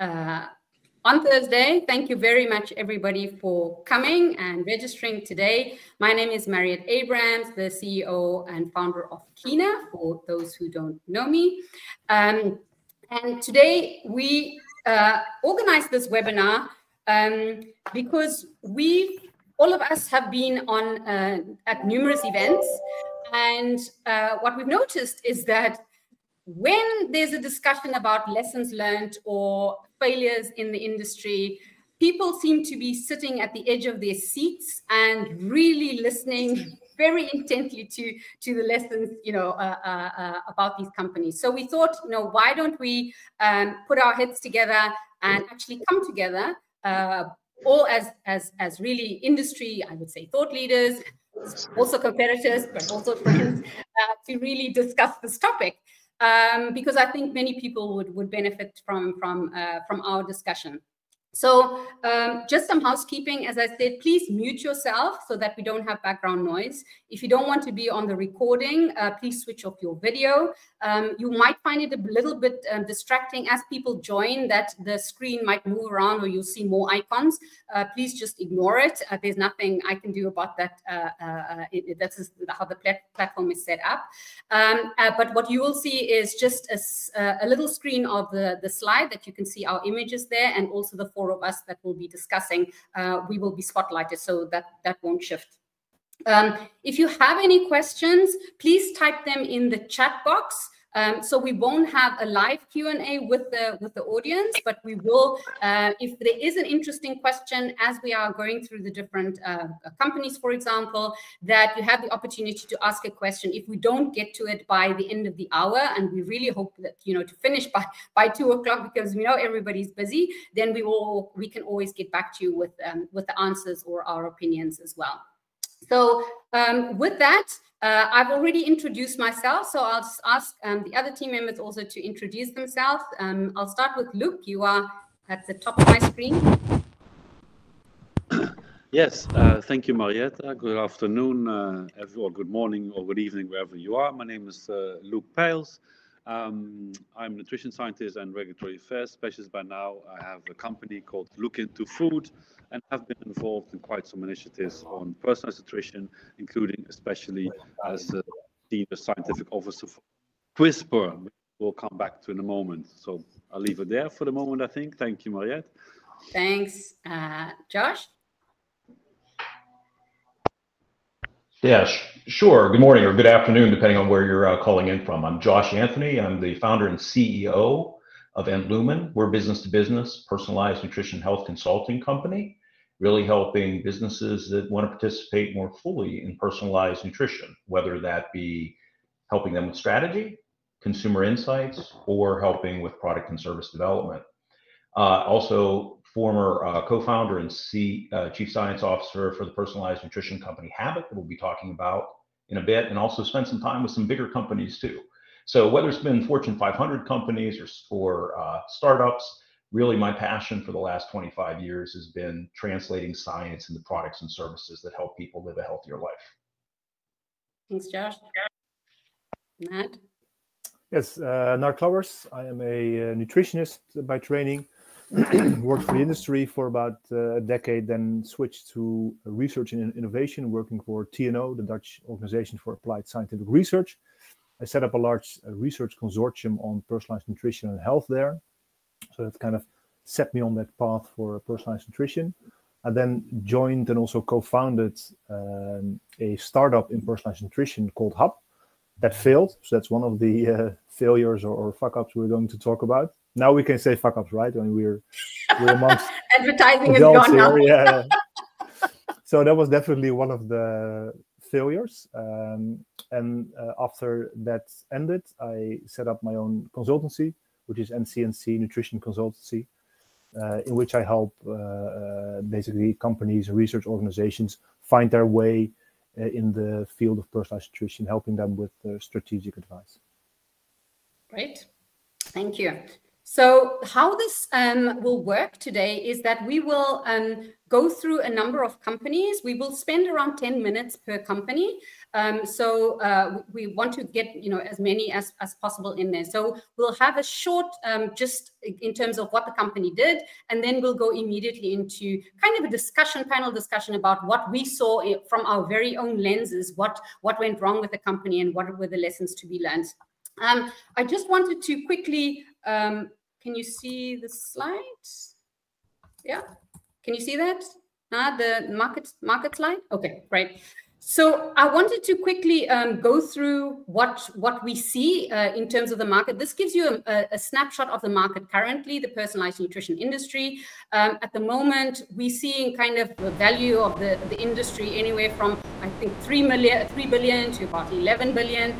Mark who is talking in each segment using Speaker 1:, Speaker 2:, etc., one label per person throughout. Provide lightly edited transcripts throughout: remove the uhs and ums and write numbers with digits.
Speaker 1: on Thursday. Thank you very much, everybody, for coming and registering today. My name is Mariette Abrams, the CEO and founder of Qina, for those who don't know me. And today we organized this webinar because all of us have been on at numerous events. And what we've noticed is that when there's a discussion about lessons learned or failures in the industry, people seem to be sitting at the edge of their seats and really listening very intently to the lessons, about these companies. So we thought, why don't we put our heads together and actually come together, all as really industry, I would say, thought leaders, also competitors, but also friends, to really discuss this topic. Because I think many people would benefit from our discussion. So just some housekeeping. As I said, please mute yourself so that we don't have background noise. If you don't want to be on the recording, please switch off your video. You might find it a little bit distracting as people join, that the screen might move around or you'll see more icons. Please just ignore it. There's nothing I can do about that. That's how the platform is set up. But what you will see is just a little screen of the slide that you can see our images there, and also the four of us that will be discussing. We will be spotlighted, so that won't shift. If you have any questions, please type them in the chat box. So we won't have a live Q&A with the audience, but we will, if there is an interesting question as we are going through the different companies, for example, that you have the opportunity to ask a question. If we don't get to it by the end of the hour, and we really hope that to finish by 2 o'clock, because we know everybody's busy, then we can always get back to you with the answers or our opinions as well. So with that, I've already introduced myself, so I'll just ask the other team members also to introduce themselves. I'll start with Luke. You are at the top of my screen.
Speaker 2: Yes, thank you, Marietta. Good afternoon, or good morning, or good evening, wherever you are. My name is Luke Pijls. I'm a nutrition scientist and regulatory affairs specialist by now. I have a company called Look Into Food, and have been involved in quite some initiatives on personalized nutrition, including especially as a senior scientific officer for CRISPR, which we'll come back to in a moment. So I'll leave it there for the moment, I think. Thank you, Mariette.
Speaker 1: Thanks. Josh?
Speaker 3: Yeah, sure. Good morning or good afternoon, depending on where you're calling in from. I'm Josh Anthony. I'm the founder and CEO of Lumen. We're business-to-business, personalized nutrition health consulting company, really helping businesses that want to participate more fully in personalized nutrition, whether that be helping them with strategy, consumer insights, or helping with product and service development. Also, former co-founder and chief science officer for the personalized nutrition company Habit, that we'll be talking about in a bit, and also spent some time with some bigger companies too. So whether it's been Fortune 500 companies or startups, really my passion for the last 25 years has been translating science into products and services that help people live a healthier life.
Speaker 1: Thanks, Josh. Matt?
Speaker 4: Yes, Naar Klauwers. I am a nutritionist by training. Worked for the industry for about a decade, then switched to research and innovation, working for TNO, the Dutch Organization for Applied Scientific Research. I set up a large research consortium on personalized nutrition and health there. So that kind of set me on that path for personalized nutrition. I then joined and also co-founded a startup in personalized nutrition called Hub. That failed. So that's one of the failures or fuck-ups we're going to talk about. Now we can say fuck-ups, right? When we're amongst
Speaker 1: advertising is gone now.
Speaker 4: Yeah. So that was definitely one of the failures. And after that ended, I set up my own consultancy, which is NCNC Nutrition Consultancy, in which I help basically companies and research organizations find their way in the field of personalized nutrition, helping them with strategic advice.
Speaker 1: Great. Thank you. So how this will work today is that we will go through a number of companies. We will spend around 10 minutes per company. We want to get as many as possible in there. So we'll have a short just in terms of what the company did, and then we'll go immediately into kind of a panel discussion about what we saw from our very own lenses, what went wrong with the company and what were the lessons to be learned. I just wanted to quickly, can you see the slides? Yeah, can you see that? The market slide? Okay, great. So I wanted to quickly go through what we see in terms of the market. This gives you a snapshot of the market currently, the personalized nutrition industry. At the moment, we're seeing kind of the value of the industry anywhere from, I think, 3 billion to about 11 billion.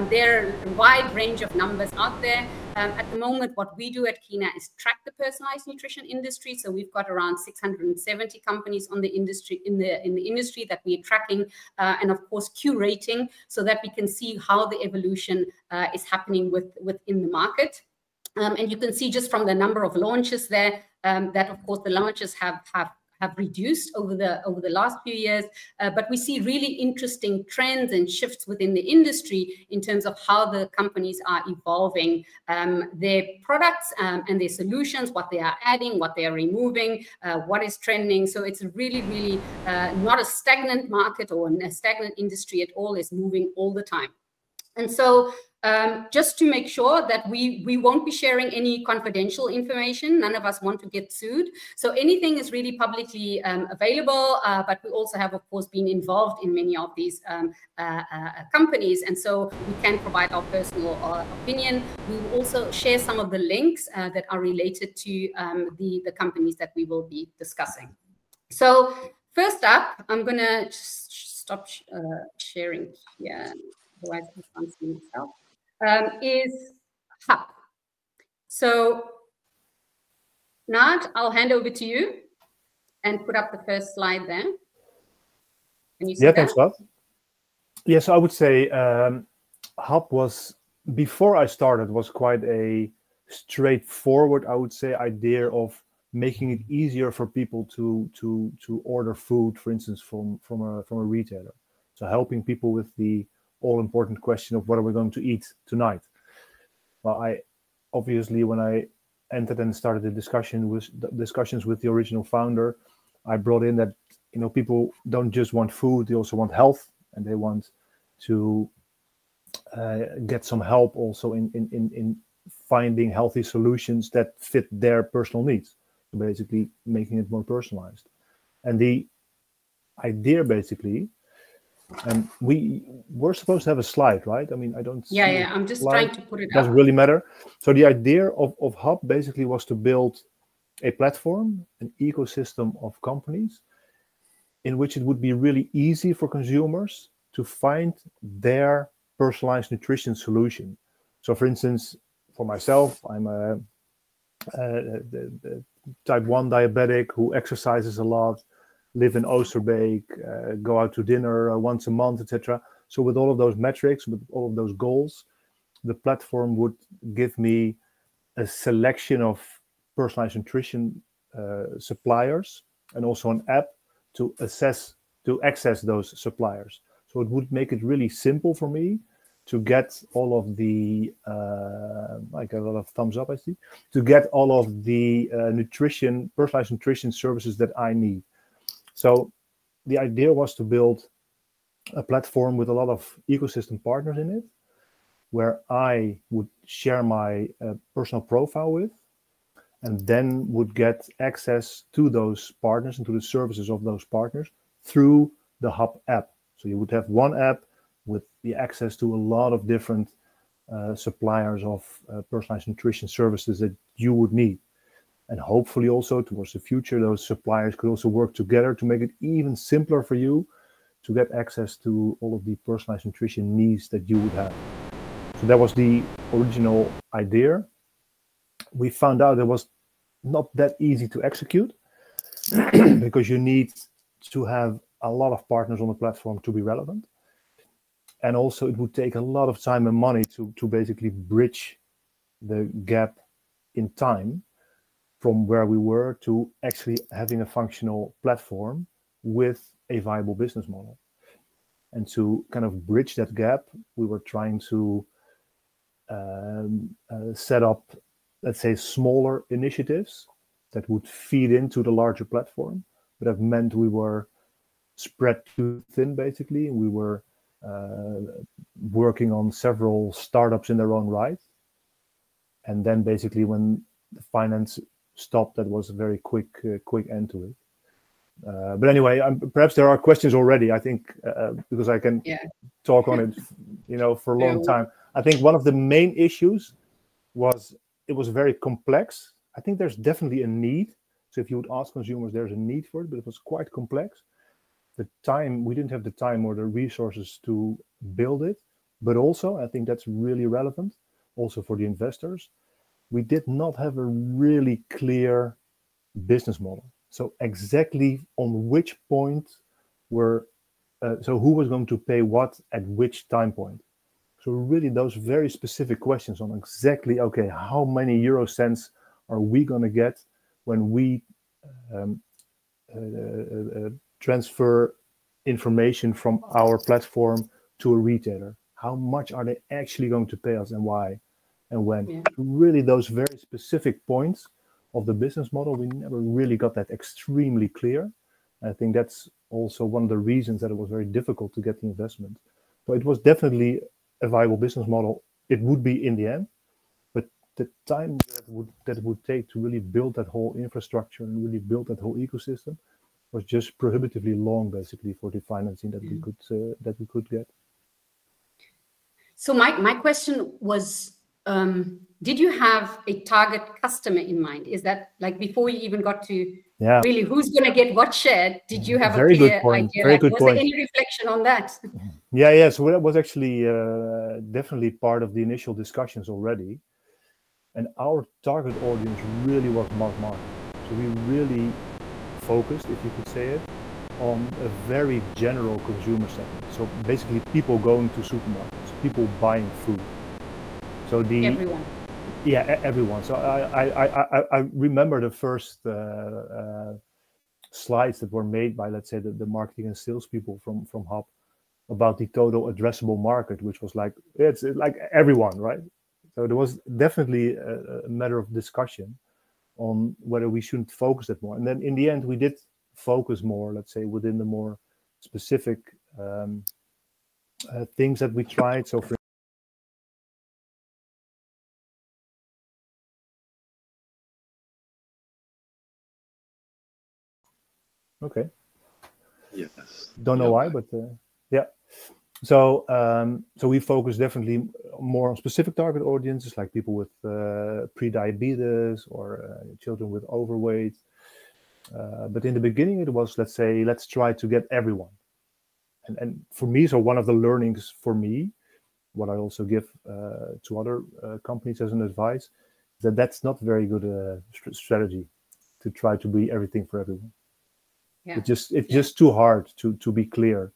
Speaker 1: There are a wide range of numbers out there. At the moment, what we do at Qina is track the personalized nutrition industry. So we've got around 670 companies on the industry in the industry that we're tracking and of course curating so that we can see how the evolution is happening within the market. And you can see just from the number of launches there that of course the launches have reduced over the last few years, but we see really interesting trends and shifts within the industry in terms of how the companies are evolving their products and their solutions, what they are adding, what they are removing, what is trending. So it's really not a stagnant market or a stagnant industry at all. It's moving all the time. And so just to make sure that we won't be sharing any confidential information. None of us want to get sued. So anything is really publicly available, but we also have, of course, been involved in many of these companies. And so we can provide our personal opinion. We will also share some of the links that are related to the companies that we will be discussing. So first up, I'm going to stop sharing here. Otherwise I can't see myself. Is HUP. So, Nad, I'll hand over to you and put up the first slide there. Can you see that?
Speaker 4: Thanks, Nad. Yes, I would say HUP was, before I started, was quite a straightforward, I would say, idea of making it easier for people to order food, for instance, from a retailer. So helping people with the all-important question of what are we going to eat tonight. Well, I obviously, when I entered and started the discussions with the original founder, I brought in that people don't just want food; they also want health, and they want to get some help also in finding healthy solutions that fit their personal needs. So basically, making it more personalized. And the idea basically. And we're supposed to have a slide, right? I mean, I don't see
Speaker 1: I'm just trying to put it up.
Speaker 4: Doesn't really matter. So the idea of HUB basically was to build a platform, an ecosystem of companies in which it would be really easy for consumers to find their personalized nutrition solution. So for instance, for myself, I'm a type 1 diabetic who exercises a lot, live in Oosterbeek, go out to dinner once a month, etc. So with all of those metrics, with all of those goals, the platform would give me a selection of personalized nutrition suppliers and also an app to access those suppliers. So it would make it really simple for me to get all of the, I get a lot of thumbs up, I see, to get all of the personalized nutrition services that I need. So the idea was to build a platform with a lot of ecosystem partners in it, where I would share my personal profile with, and then would get access to those partners and to the services of those partners through the HUB app. So you would have one app with the access to a lot of different suppliers of personalized nutrition services that you would need. And hopefully also towards the future, those suppliers could also work together to make it even simpler for you to get access to all of the personalized nutrition needs that you would have. So that was the original idea. We found out it was not that easy to execute because you need to have a lot of partners on the platform to be relevant. And also it would take a lot of time and money to basically bridge the gap in time from where we were to actually having a functional platform with a viable business model. And to kind of bridge that gap, we were trying to set up, let's say, smaller initiatives that would feed into the larger platform. But that meant we were spread too thin, basically. We were working on several startups in their own right. And then basically when the finance stopped, that was a very quick end to it. But anyway, perhaps there are questions already, I think, because I can talk on it, for a long time. I think one of the main issues was it was very complex. I think there's definitely a need. So if you would ask consumers, there's a need for it, but it was quite complex. We didn't have the time or the resources to build it. But also, I think that's really relevant, also for the investors, we did not have a really clear business model. So exactly on which point so who was going to pay what at which time point? So really those very specific questions on exactly, okay, how many euro cents are we going to get when we transfer information from our platform to a retailer? How much are they actually going to pay us and why and when? Yeah. Really those very specific points of the business model, we never really got that extremely clear. I think that's also one of the reasons that it was very difficult to get the investment. So it was definitely a viable business model. It would be in the end, but the time that it would take to really build that whole infrastructure and really build that whole ecosystem was just prohibitively long, basically, for the financing that we could get.
Speaker 1: So my question was, did you have a target customer in mind? Is that like before you even got to really who's going to get what share? Did you have a clear idea?
Speaker 4: Very good point.
Speaker 1: Was there any reflection on that?
Speaker 4: Yeah. So that was actually definitely part of the initial discussions already. And our target audience really was mass market. So we really focused, if you could say it, on a very general consumer segment. So basically people going to supermarkets, people buying food. So
Speaker 1: everyone.
Speaker 4: Yeah, everyone. So I remember the first slides that were made by, let's say, the marketing and sales people from Hub about the total addressable market, which was like, it's like everyone, right? So there was definitely a matter of discussion on whether we shouldn't focus it more. And then in the end, we did focus more, let's say, within the more specific things that we tried. So for okay.
Speaker 2: Yes.
Speaker 4: Don't know why, but yeah. So so we focus definitely more on specific target audiences, like people with pre-diabetes or children with overweight. But in the beginning, it was, let's say, let's try to get everyone. And for me, so one of the learnings for me, what I also give to other companies as an advice, is that's not very good strategy to try to be everything for everyone. Yeah. It's just too hard to be clear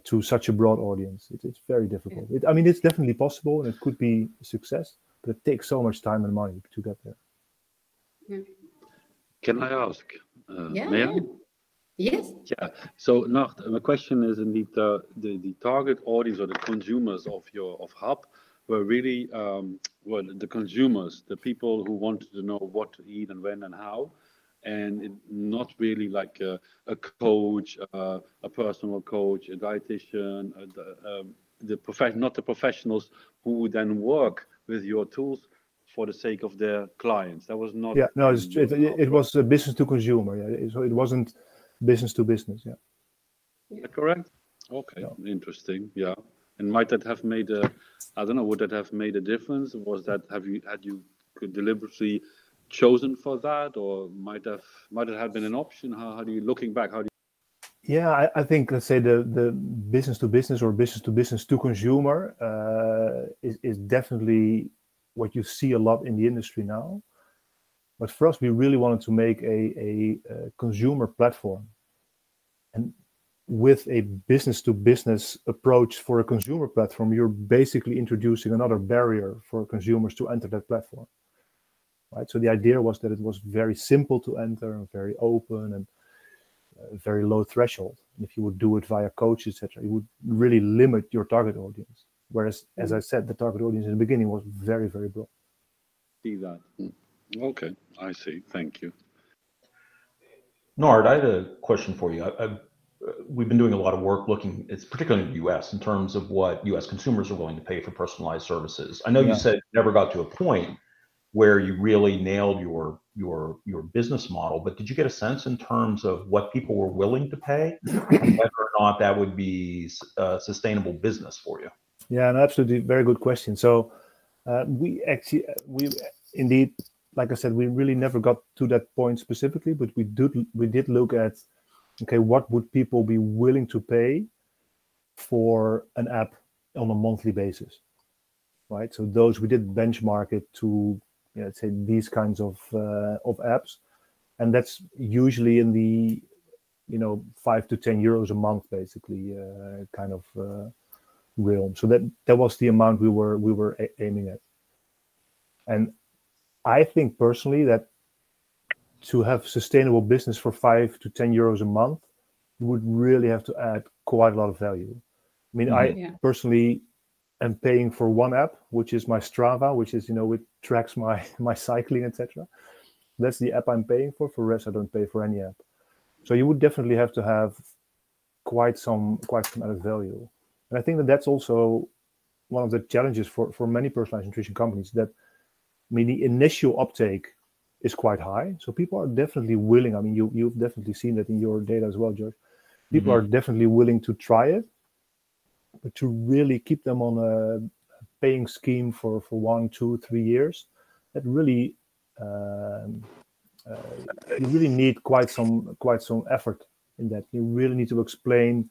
Speaker 4: to such a broad audience. It's very difficult. I mean, it's definitely possible and it could be a success, but it takes so much time and money to get there.
Speaker 1: Yeah.
Speaker 2: Can I ask?
Speaker 1: May I? Yes.
Speaker 2: Yeah. So now my question is indeed the target audience or the consumers of Hub were really the consumers, the people who wanted to know what to eat and when and how, and not really like a coach, a personal coach, a dietitian, not the professionals who then work with your tools for the sake of their clients. That was not.
Speaker 4: Yeah, no, it was business to consumer. Yeah, so it wasn't business to business. Yeah.
Speaker 2: Is that correct? Okay, yeah. Interesting. Yeah, and might that have made I don't know, would that have made a difference? Was that had you deliberately chosen for that, or might it have been an option? How do you, looking back, how do you?
Speaker 4: Yeah, I think, let's say the business to business or business to consumer is definitely what you see a lot in the industry now. But for us, we really wanted to make a consumer platform. And with a business to business approach for a consumer platform, you're basically introducing another barrier for consumers to enter that platform. right? So the idea was that it was very simple to enter, and very open, and very low threshold. And if you would do it via coaches, etc., you would really limit your target audience. Whereas, as I said, the target audience in the beginning was very, very broad.
Speaker 2: See that. Okay, I see. Thank you.
Speaker 3: Nard, I had a question for you. We've been doing a lot of work looking, it's particularly in the US, in terms of what US consumers are willing to pay for personalized services. I know you said you never got to a point where you really nailed your business model, but did you get a sense in terms of what people were willing to pay and whether or not that would be a sustainable business for you?
Speaker 4: Yeah, an absolutely very good question. So we indeed, like I said, we really never got to that point specifically, but we did look at, okay, what would people be willing to pay for an app on a monthly basis, right? So those, we did benchmark it to, let's say, these kinds of apps, and that's usually in the 5 to 10 euros a month, basically, kind of realm. So that was the amount we were aiming at. And I think personally that to have sustainable business for 5 to 10 euros a month, you would really have to add quite a lot of value. I mean, I personally am paying for one app, which is my Strava, which is, it tracks my cycling, etc. That's the app I'm paying for. For the rest, I don't pay for any app. So you would definitely have to have quite some added value. And I think that that's also one of the challenges for many personalized nutrition companies, that, I mean, the initial uptake is quite high. So people are definitely willing. I mean, you've definitely seen that in your data as well, George. People are definitely willing to try it, but to really keep them on a paying scheme for 1, 2, 3 years, that really you really need quite some effort in that. You really need to explain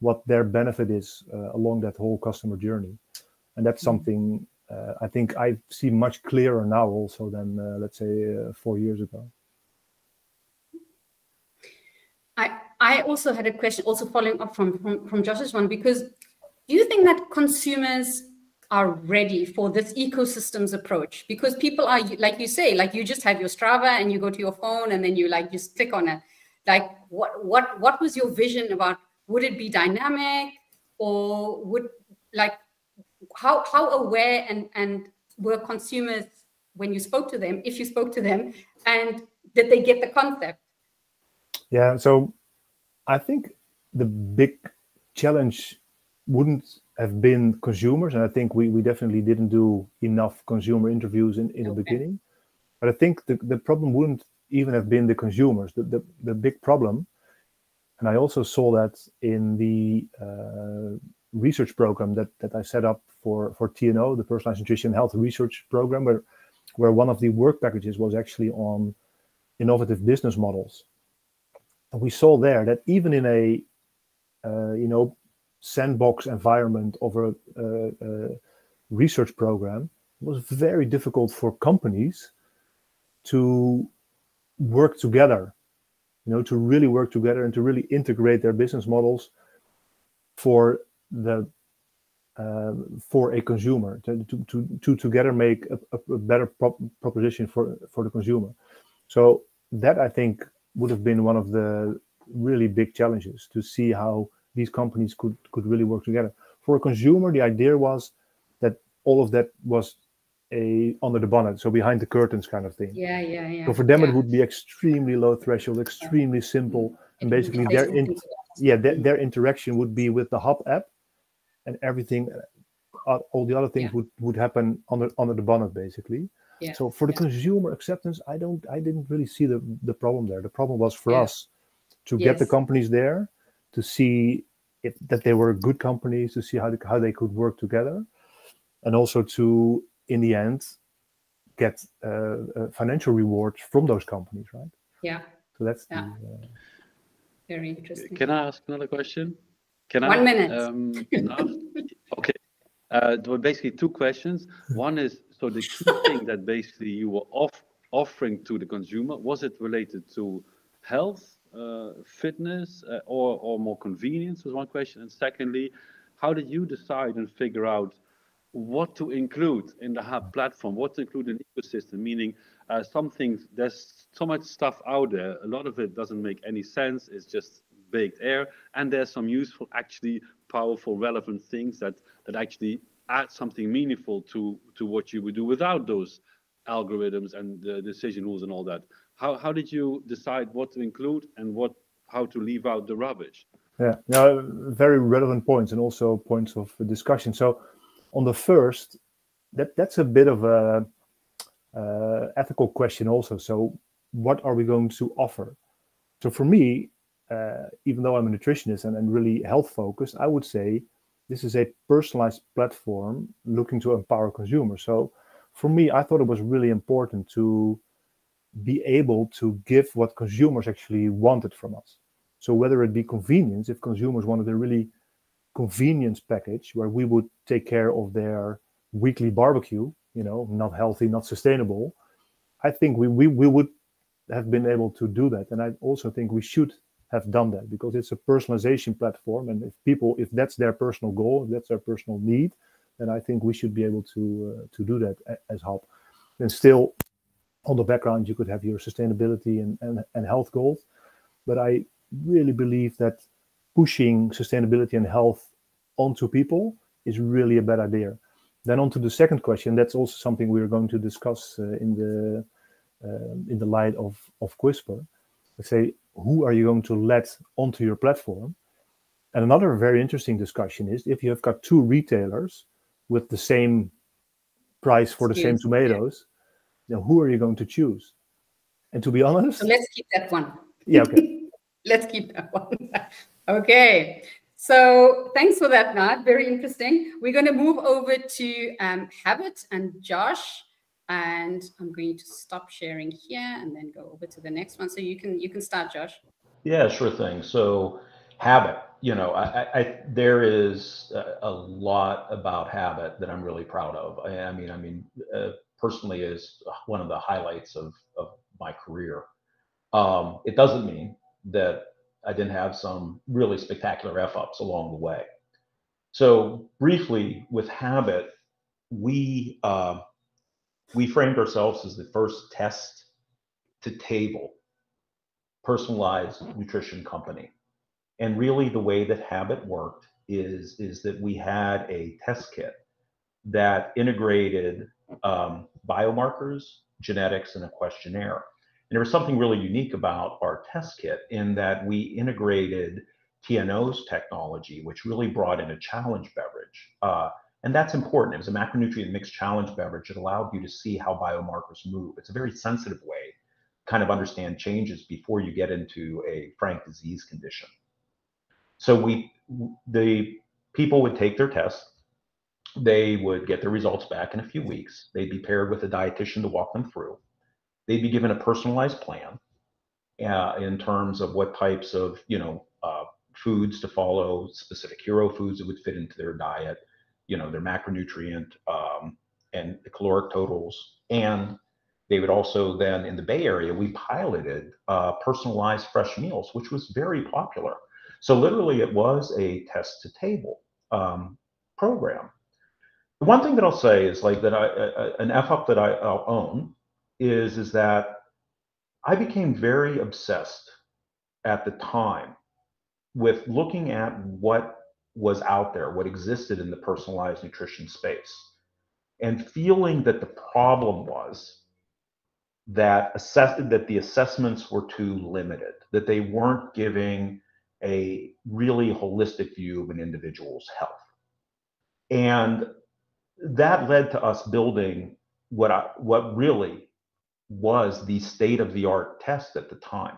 Speaker 4: what their benefit is along that whole customer journey, and that's something I think I see much clearer now also than let's say 4 years ago.
Speaker 1: I also had a question, also following up from Josh's one, because do you think that consumers are ready for this ecosystems approach? Because people are, like you say, like you just have your Strava and you go to your phone and then you like just click on it. Like what was your vision about? Would it be dynamic, or would, like, how aware and were consumers when you spoke to them, if you spoke to them, and did they get the concept?
Speaker 4: Yeah, so I think the big challenge wouldn't have been consumers, and I think we definitely didn't do enough consumer interviews in the beginning. But I think the problem wouldn't even have been the consumers. The big problem, and I also saw that in the research program that I set up for TNO, the Personalized Nutrition Health Research Program, where one of the work packages was actually on innovative business models. And we saw there that even in a sandbox environment of a research program, it was very difficult for companies to work together, to really work together and to really integrate their business models for a consumer, to together make a better proposition for the consumer. So that, I think, would have been one of the really big challenges, to see how these companies could really work together. For a consumer, the idea was that all of that was under the bonnet, so behind the curtains kind of thing.
Speaker 1: Yeah.
Speaker 4: So for them, it would be extremely low threshold, extremely simple, and basically their interaction would be with the Hub app, and everything, all the other things would happen under the bonnet, basically. Yeah. So for the consumer acceptance, I didn't really see the problem there. The problem was for us to get the companies there, to see that they were good companies, to see how they could work together, and also to, in the end, get financial rewards from those companies, right?
Speaker 1: Yeah.
Speaker 4: So that's
Speaker 1: very interesting.
Speaker 2: Can I ask another question?
Speaker 1: 1 minute.
Speaker 2: Okay. There were basically 2 questions. One is, so the key thing that basically you were offering to the consumer, was it related to health, fitness, or more convenience, was one question. And secondly, how did you decide and figure out what to include in the Hub platform, what to include in the ecosystem? Meaning, Some things, there's so much stuff out there. A lot of it doesn't make any sense. It's just baked air. And there's some useful, actually powerful, relevant things that actually add something meaningful to what you would do without those algorithms and the decision rules and all that. How did you decide what to include and how to leave out the rubbish?
Speaker 4: Yeah, no, very relevant points and also points of discussion. So on the first, that's a bit of a ethical question also. So what are we going to offer? So for me, even though I'm a nutritionist and really health focused, I would say this is a personalized platform looking to empower consumers. So for me, I thought it was really important to be able to give what consumers actually wanted from us. So whether it be convenience, if consumers wanted a really convenience package where we would take care of their weekly barbecue, not healthy, not sustainable, I think we would have been able to do that. And I also think we should have done that because it's a personalization platform. And if that's their personal goal, if that's their personal need, then I think we should be able to do that as help. And still, on the background, you could have your sustainability and health goals. But I really believe that pushing sustainability and health onto people is really a bad idea. Then on to the second question, that's also something we're going to discuss in the light of CRISPR. Let's say, who are you going to let onto your platform? And another very interesting discussion is if you have got two retailers with the same price for the same tomatoes, who are you going to choose? And to be honest,
Speaker 1: so let's keep that one.
Speaker 4: Yeah, okay.
Speaker 1: Let's keep that one. Okay. So thanks for that, Nat. Very interesting. We're going to move over to Habit and Josh. And I'm going to stop sharing here and then go over to the next one. So you can start, Josh.
Speaker 3: Yeah, sure thing. So habit, there is a lot about habit that I'm really proud of. I mean, personally is one of the highlights of my career. It doesn't mean that I didn't have some really spectacular F-ups along the way. So briefly with habit, we framed ourselves as the first test to table personalized nutrition company. And really the way that Habit worked is that we had a test kit that integrated biomarkers, genetics, and a questionnaire. And there was something really unique about our test kit in that we integrated TNO's technology, which really brought in a challenge beverage. And that's important. It was a macronutrient mixed challenge beverage. It allowed you to see how biomarkers move. It's a very sensitive way to kind of understand changes before you get into a frank disease condition. So the people would take their test. They would get their results back in a few weeks. They'd be paired with a dietitian to walk them through. They'd be given a personalized plan in terms of what types of foods to follow, specific hero foods that would fit into their diet, their macronutrient and the caloric totals. And they would also then, in the Bay Area, we piloted personalized fresh meals, which was very popular. So literally it was a test to table program. The one thing that I'll say is like that an F-up that I'll own is that I became very obsessed at the time with looking at what was out there, what existed in the personalized nutrition space, and feeling that the problem was that the assessments were too limited, that they weren't giving a really holistic view of an individual's health. And that led to us building what really was the state-of-the-art test at the time.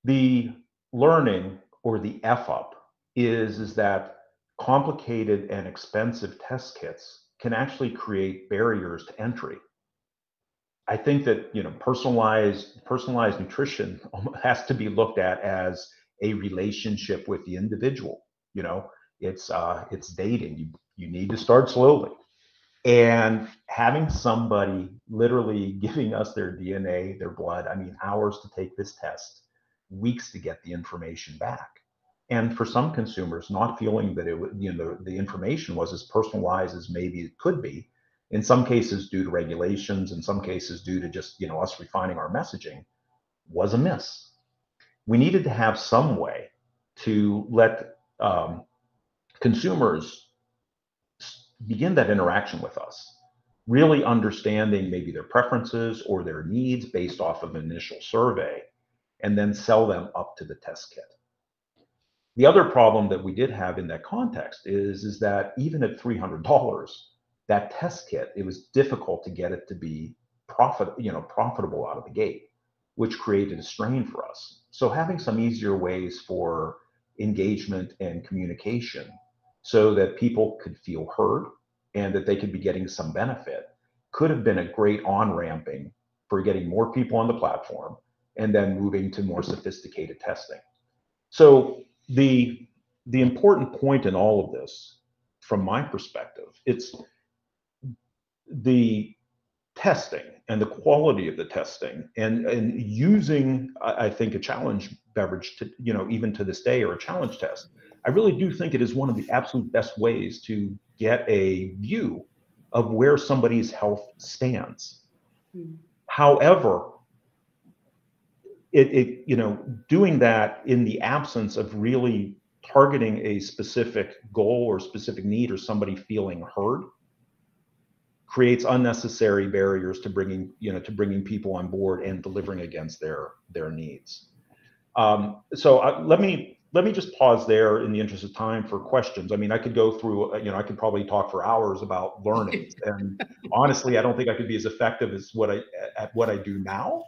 Speaker 3: The learning or the F-up is that complicated and expensive test kits can actually create barriers to entry. I think that personalized nutrition has to be looked at as a relationship with the individual. It's dating. You need to start slowly. And having somebody literally giving us their DNA, their blood, hours to take this test, weeks to get the information back. And for some consumers, not feeling that the information was as personalized as maybe it could be, in some cases due to regulations, in some cases due to just, us refining our messaging, was a miss. We needed to have some way to let consumers begin that interaction with us, really understanding maybe their preferences or their needs based off of an initial survey, and then sell them up to the test kit. The other problem that we did have in that context is that even at $300, that test kit, it was difficult to get it to be profitable out of the gate, which created a strain for us. So having some easier ways for engagement and communication so that people could feel heard and that they could be getting some benefit could have been a great on-ramping for getting more people on the platform and then moving to more sophisticated testing. So the important point in all of this, from my perspective, it's the testing and the quality of the testing and using, I think, a challenge beverage to, even to this day, or a challenge test. I really do think it is one of the absolute best ways to get a view of where somebody's health stands. However, doing that in the absence of really targeting a specific goal or specific need or somebody feeling heard creates unnecessary barriers to bringing people on board and delivering against their needs. So let me just pause there in the interest of time for questions. I mean, I could go through, I could probably talk for hours about learning, and honestly, I don't think I could be as effective as what I do now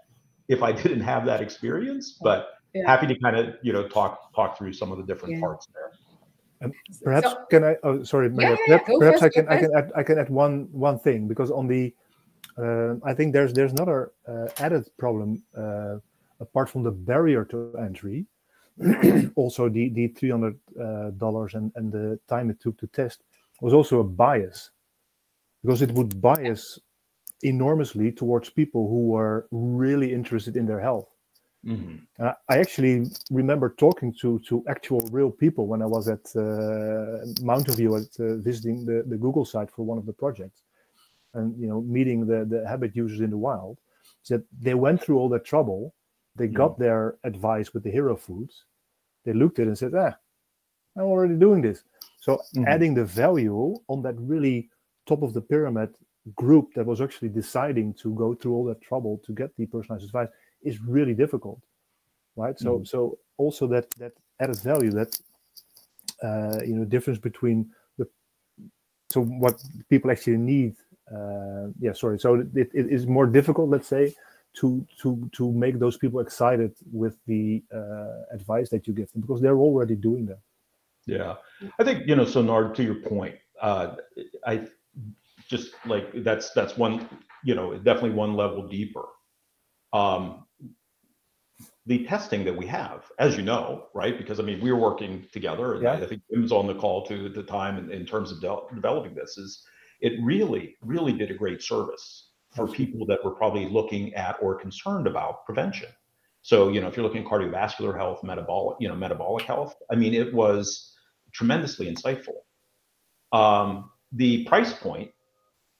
Speaker 3: if I didn't have that experience. But happy to kind of talk through some of the different parts there.
Speaker 4: And perhaps can I? Oh, sorry, Maria. Perhaps I can add one thing, because on the I think there's another added problem apart from the barrier to entry. Also, the $300 and the time it took to test was also a bias, because it would bias enormously towards people who were really interested in their health. I actually remember talking to actual real people when I was at Mountain View visiting the Google site for one of the projects, and meeting the habit users in the wild. So they went through all that trouble, they got their advice with the hero foods, they looked at it and said, I'm already doing this. So adding the value on that really top of the pyramid group that was actually deciding to go through all that trouble to get the personalized advice is really difficult, right? So also that added value, that difference between what people actually need. So it is more difficult, let's say, to make those people excited with the advice that you give them, because they're already doing that. Yeah,
Speaker 3: I think so. Nard, to your point, I just like that's one, definitely one level deeper. The testing that we have, as you know, right? Because I mean, we were working together, and I think Tim was on the call too at the time. In terms of developing this, it really, really did a great service for people that were probably looking at or concerned about prevention. So, if you're looking at cardiovascular health, metabolic health, I mean, it was tremendously insightful. The price point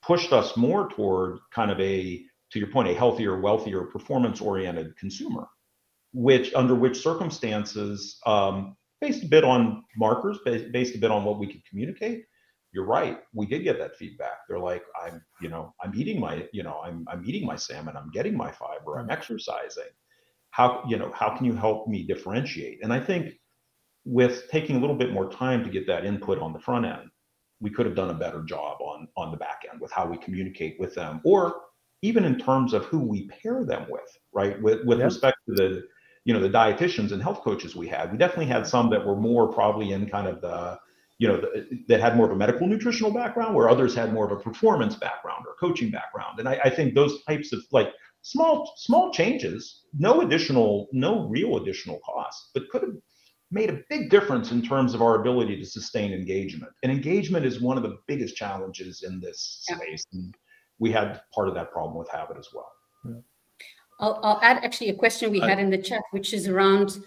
Speaker 3: pushed us more toward kind of to your point, a healthier, wealthier, performance-oriented consumer, under which circumstances, based a bit on markers, based a bit on what we could communicate. You're right. We did get that feedback. They're like, I'm eating my salmon, I'm getting my fiber, I'm exercising. How can you help me differentiate? And I think with taking a little bit more time to get that input on the front end, we could have done a better job on the back end with how we communicate with them, or even in terms of who we pair them with, right? With respect to the dietitians and health coaches we had. We definitely had some that were more probably in kind of that had more of a medical nutritional background, where others had more of a performance background or coaching background. And I think those types of like small changes, no real additional cost, but could have made a big difference in terms of our ability to sustain engagement. And engagement is one of the biggest challenges in this space. And we had part of that problem with habit as well.
Speaker 1: I'll add actually a question we had in the chat, which is around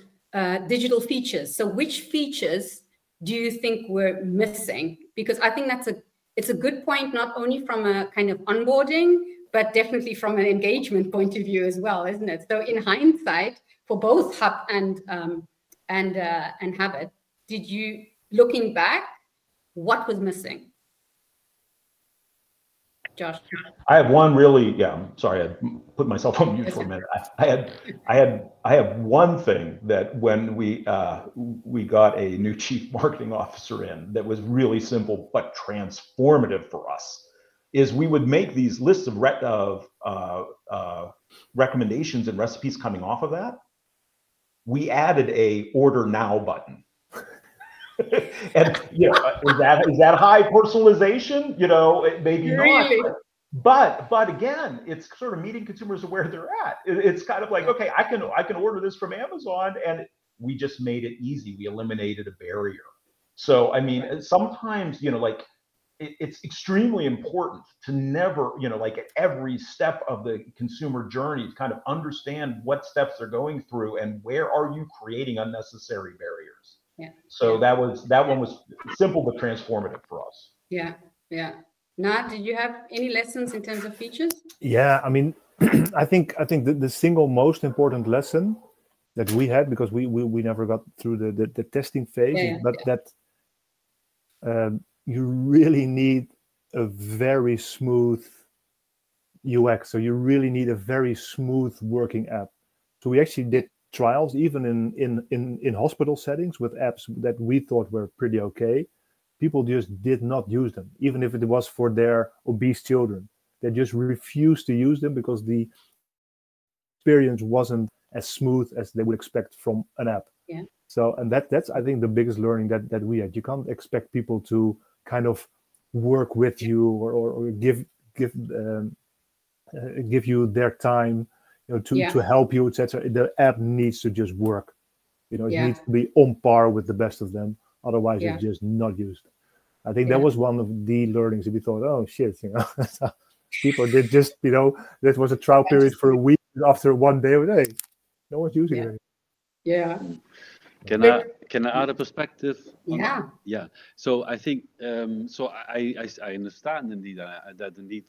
Speaker 1: digital features. So which features do you think we're missing? Because I think that's a it's a good point, not only from a kind of onboarding, but definitely from an engagement point of view as well, isn't it? So in hindsight, for both Hub and Habit, did you, looking back, what was missing? Josh?
Speaker 3: I have one really, yeah, I'm sorry, I put myself on mute for a minute. I have one thing that when we got a new chief marketing officer in that was really simple but transformative for us, is we would make these lists of recommendations and recipes coming off of that. We added a order now button. And you know, is that high personalization? You know, maybe
Speaker 1: really?
Speaker 3: not. But again, it's sort of meeting consumers where they're at. It's kind of like, okay, I can order this from Amazon, and we just made it easy. We eliminated a barrier. So I mean, sometimes, you know, like it's extremely important to never, you know, like at every step of the consumer journey, to kind of understand what steps they're going through and where are you creating unnecessary barriers.
Speaker 1: Yeah.
Speaker 3: So that one was simple but transformative for us.
Speaker 1: Yeah, yeah. Nat, did you have any lessons in terms of features?
Speaker 4: Yeah, I mean, I think the single most important lesson that we had, because we never got through the testing phase, but that you really need a very smooth UX. So you really need a very smooth working app. So we actually did trials even in hospital settings with apps that we thought were pretty okay. People just did not use them, even if it was for their obese children. They just refused to use them because the experience wasn't as smooth as they would expect from an app.
Speaker 1: Yeah.
Speaker 4: So, and that's I think the biggest learning that we had. You can't expect people to kind of work with you or give you their time, you know, to help you, etc. The app needs to just work. You know, it needs to be on par with the best of them. Otherwise, it's just not used. I think that was one of the learnings that we thought, oh shit, you know, people did just, you know, that was a trial period for a week. After one day, hey, no one's using it.
Speaker 1: Yeah.
Speaker 2: Can I add a perspective?
Speaker 1: Yeah.
Speaker 2: So I think so. I understand indeed that indeed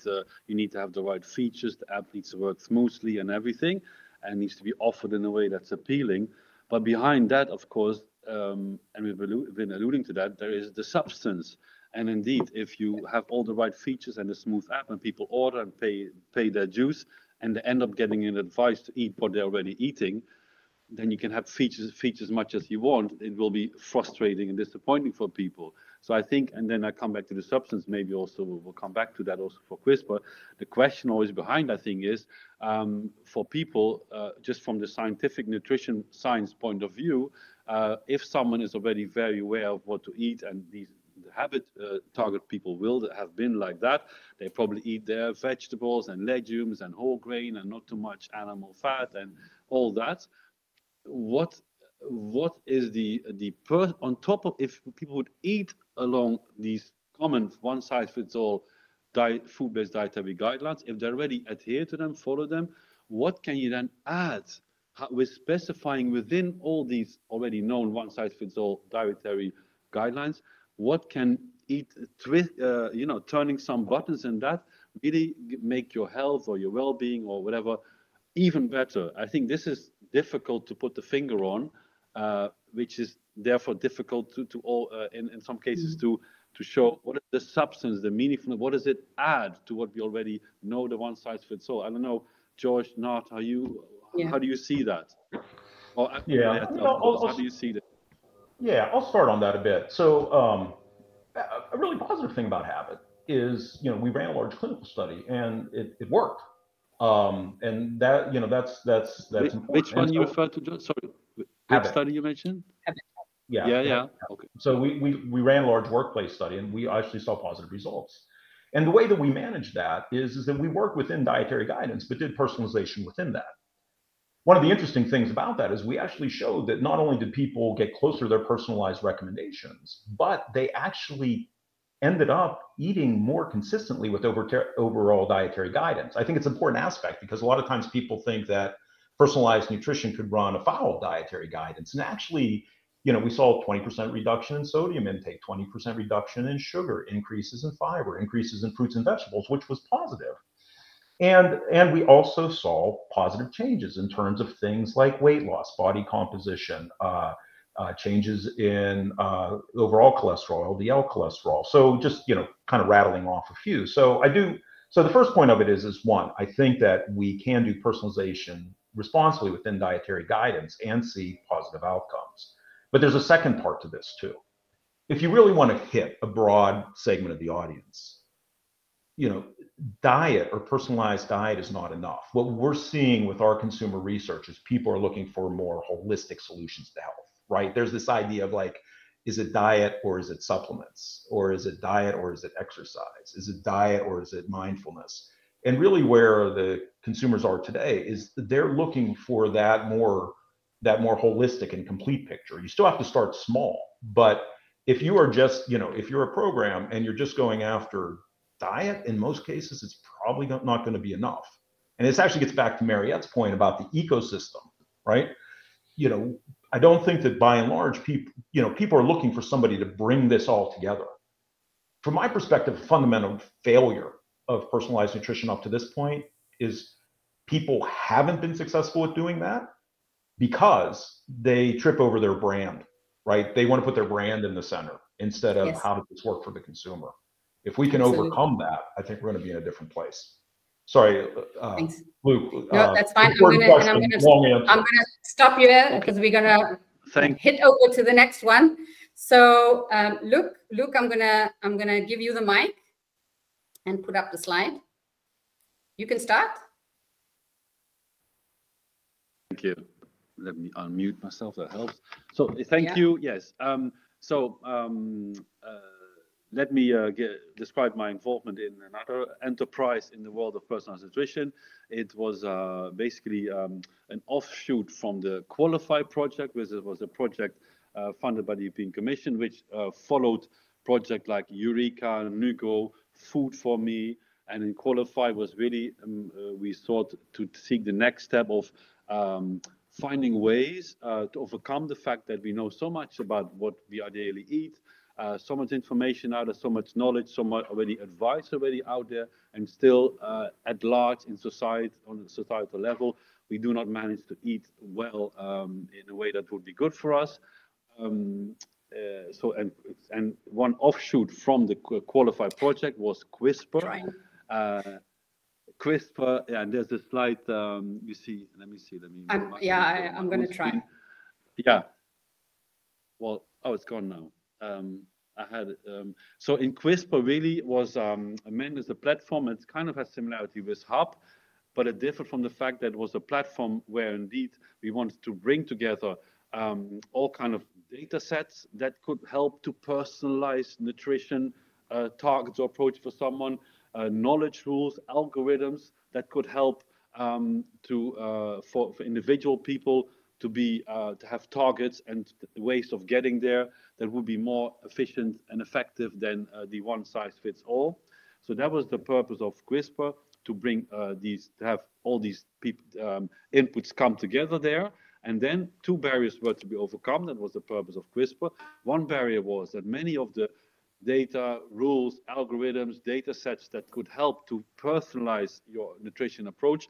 Speaker 2: you need to have the right features. The app needs to work smoothly and everything, and needs to be offered in a way that's appealing. But behind that, of course, and we've been alluding to that, there is the substance. And indeed, if you have all the right features and a smooth app, and people order and pay their dues, and they end up getting an advice to eat what they're already eating, then you can have features as much as you want. It will be frustrating and disappointing for people. So I think, and then I come back to the substance, maybe also we'll come back to that also for Chris, but the question always behind, I think, is for people, just from the scientific nutrition science point of view, if someone is already very aware of what to eat, and the habit target people will have been like that, they probably eat their vegetables and legumes and whole grain and not too much animal fat and all that. What is the on top of, if people would eat along these common one-size-fits-all food-based dietary guidelines, if they already adhere to them, follow them, what can you then add with specifying within all these already known one-size-fits-all dietary guidelines? What can you know, turning some buttons in that really make your health or your well-being or whatever even better? I think this is difficult to put the finger on, which is therefore difficult to all in some cases to show what is the substance, the meaningful, what does it add to what we already know, the one size fits all. I don't know, George, Nat, how do you see that? Or,
Speaker 3: how
Speaker 2: do you see that?
Speaker 3: Yeah, I'll start on that a bit. So a really positive thing about Habit is, you know, we ran a large clinical study and it worked. And that, you know, that's important.
Speaker 2: Which one you referred to, George? Sorry, which study you mentioned? Yeah. Okay.
Speaker 3: So we ran a large workplace study and we actually saw positive results. And the way that we managed that is that we worked within dietary guidance, but did personalization within that. One of the interesting things about that is we actually showed that not only did people get closer to their personalized recommendations, but they actually ended up eating more consistently with overall dietary guidance. I think it's an important aspect because a lot of times people think that personalized nutrition could run afoul of dietary guidance. And actually, we saw a 20% reduction in sodium intake, 20% reduction in sugar, increases in fiber, increases in fruits and vegetables, which was positive. And we also saw positive changes in terms of things like weight loss, body composition, changes in overall cholesterol, LDL cholesterol. So just, kind of rattling off a few. So so the first point of it is one, I think that we can do personalization responsibly within dietary guidance and see positive outcomes. But there's a second part to this too. If you really want to hit a broad segment of the audience, diet or personalized diet is not enough. What we're seeing with our consumer research is people are looking for more holistic solutions to health, right? There's this idea of like, is it diet or is it supplements? Or is it diet or is it exercise? Is it diet or is it mindfulness? And really where the consumers are today is they're looking for that more holistic and complete picture. You still have to start small, but if you are just, if you're a program and you're just going after diet, in most cases, it's probably not going to be enough. And this actually gets back to Mariette's point about the ecosystem, right? I don't think that by and large, people are looking for somebody to bring this all together. From my perspective, a fundamental failure of personalized nutrition up to this point is people haven't been successful at doing that because they trip over their brand, right? They want to put their brand in the center instead of how does this work for the consumer. If we can overcome that, I think we're going to be in a different place. Sorry, Luke.
Speaker 1: No, that's fine. I'm gonna stop you there because we're gonna hit over to the next one. So, Luke, I'm gonna give you the mic and put up the slide. You can start.
Speaker 2: Thank you. Let me unmute myself. That helps. So, thank you. Yes. Let me describe my involvement in another enterprise in the world of personalized nutrition. It was basically an offshoot from the Qualify project, which was a project funded by the European Commission, which followed projects like Eureka, Nugo, Food for Me, and in Qualify was really, we sought to seek the next step of finding ways to overcome the fact that we know so much about what we ideally eat, so much information out there, so much knowledge, so much advice already out there, and still at large in society, on a societal level, we do not manage to eat well in a way that would be good for us. And one offshoot from the Qualify project was CRISPR. CRISPR, and there's a slide you see. Let me see.
Speaker 1: I'm going to try.
Speaker 2: Yeah. Well, it's gone now. So in CRISPR really was meant as a platform. It kind of has similarity with Hub, but it differed from the fact that it was a platform where indeed we wanted to bring together all kind of data sets that could help to personalize nutrition targets or approach for someone, knowledge rules, algorithms that could help for individual people to have targets and ways of getting there that would be more efficient and effective than the one size fits all. So that was the purpose of CRISPR, to bring to have all these inputs come together there. And then two barriers were to be overcome. That was the purpose of CRISPR. One barrier was that many of the data, rules, algorithms, data sets that could help to personalize your nutrition approach,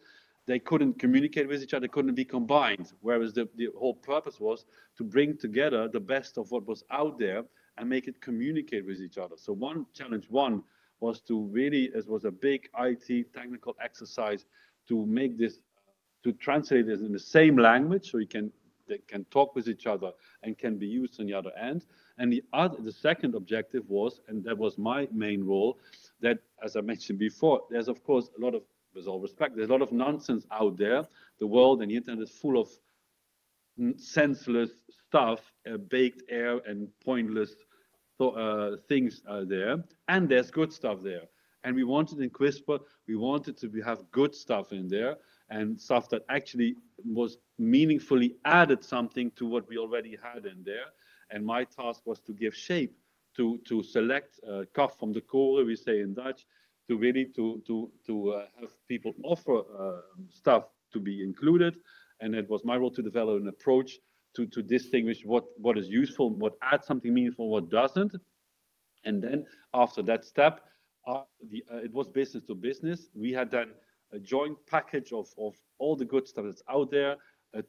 Speaker 2: they couldn't communicate with each other, couldn't be combined. Whereas the whole purpose was to bring together the best of what was out there and make it communicate with each other. So challenge one was to really, it was a big IT technical exercise to make this, to translate this in the same language so they can talk with each other and can be used on the other end. And the second objective was, and that was my main role, that, as I mentioned before, there's of course a lot of, with all respect, there's a lot of nonsense out there. The world and the internet is full of senseless stuff, baked air and pointless things there. And there's good stuff there. And we wanted in CRISPR, we wanted to have good stuff in there and stuff that actually was meaningfully added something to what we already had in there. And my task was to give shape, to select kaf from the koren, we say in Dutch, to really have people offer stuff to be included. And it was my role to develop an approach to distinguish what is useful, what adds something meaningful, what doesn't. And then after that step, it was business to business. We had then a joint package of all the good stuff that's out there